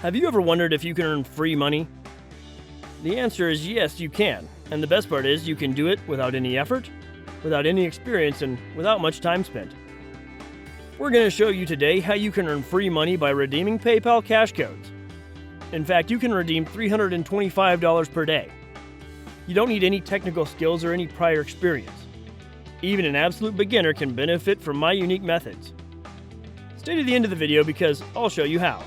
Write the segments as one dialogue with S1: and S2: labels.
S1: Have you ever wondered if you can earn free money? The answer is yes, you can. And the best part is you can do it without any effort, without any experience, and without much time spent. We're going to show you today how you can earn free money by redeeming PayPal cash codes. In fact, you can redeem $325 per day. You don't need any technical skills or any prior experience. Even an absolute beginner can benefit from my unique methods. Stay to the end of the video because I'll show you how.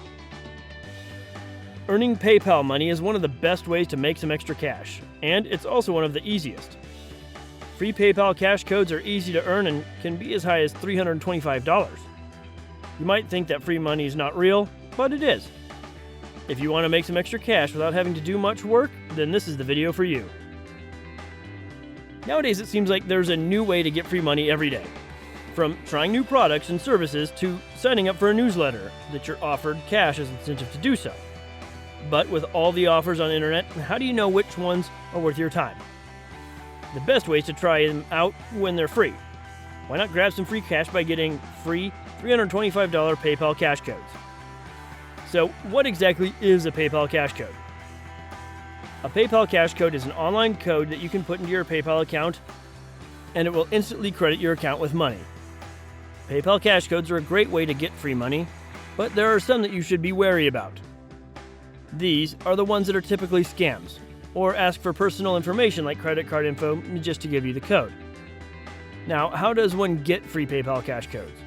S1: Earning PayPal money is one of the best ways to make some extra cash, and it's also one of the easiest. Free PayPal cash codes are easy to earn and can be as high as $325. You might think that free money is not real, but it is. If you want to make some extra cash without having to do much work, then this is the video for you. Nowadays, it seems like there's a new way to get free money every day. From trying new products and services to signing up for a newsletter that you're offered cash as incentive to do so. But with all the offers on the internet, how do you know which ones are worth your time? The best way is to try them out when they're free. Why not grab some free cash by getting free $325 PayPal cash codes? So, what exactly is a PayPal cash code? A PayPal cash code is an online code that you can put into your PayPal account, and it will instantly credit your account with money. PayPal cash codes are a great way to get free money, but there are some that you should be wary about. These are the ones that are typically scams, or ask for personal information like credit card info just to give you the code. Now, how does one get free PayPal cash codes?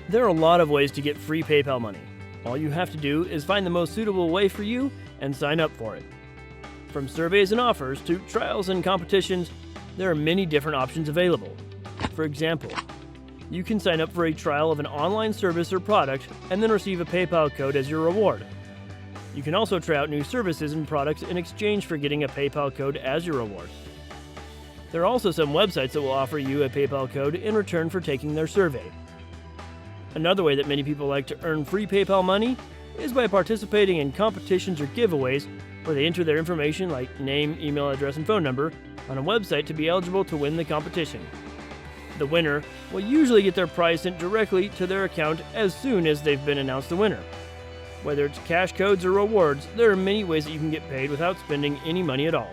S1: There are a lot of ways to get free PayPal money. All you have to do is find the most suitable way for you and sign up for it. From surveys and offers to trials and competitions, there are many different options available. For example, you can sign up for a trial of an online service or product and then receive a PayPal code as your reward. You can also try out new services and products in exchange for getting a PayPal code as your reward. There are also some websites that will offer you a PayPal code in return for taking their survey. Another way that many people like to earn free PayPal money is by participating in competitions or giveaways where they enter their information like name, email address, and phone number on a website to be eligible to win the competition. The winner will usually get their prize sent directly to their account as soon as they've been announced the winner. Whether it's cash codes or rewards, there are many ways that you can get paid without spending any money at all.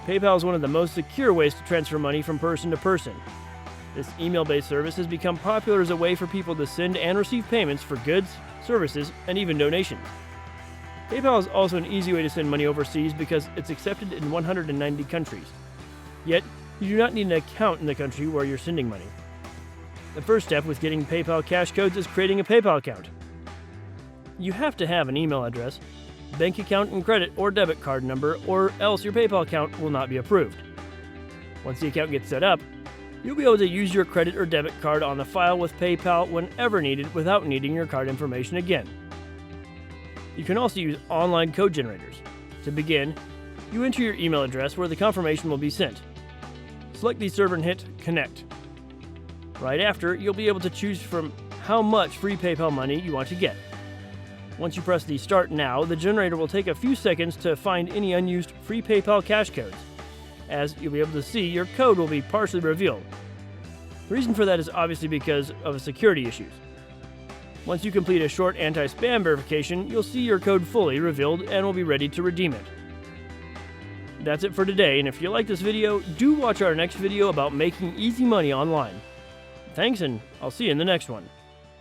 S1: PayPal is one of the most secure ways to transfer money from person to person. This email-based service has become popular as a way for people to send and receive payments for goods, services, and even donations. PayPal is also an easy way to send money overseas because it's accepted in 190 countries. Yet, you do not need an account in the country where you're sending money. The first step with getting PayPal cash codes is creating a PayPal account. You have to have an email address, bank account and credit or debit card number, or else your PayPal account will not be approved. Once the account gets set up, you'll be able to use your credit or debit card on the file with PayPal whenever needed without needing your card information again. You can also use online code generators. To begin, you enter your email address where the confirmation will be sent. Select the server and hit Connect. Right after, you'll be able to choose from how much free PayPal money you want to get. Once you press the Start Now, the generator will take a few seconds to find any unused free PayPal cash codes. As you'll be able to see, your code will be partially revealed. The reason for that is obviously because of security issues. Once you complete a short anti-spam verification, you'll see your code fully revealed and will be ready to redeem it. That's it for today, and if you like this video, do watch our next video about making easy money online. Thanks, and I'll see you in the next one.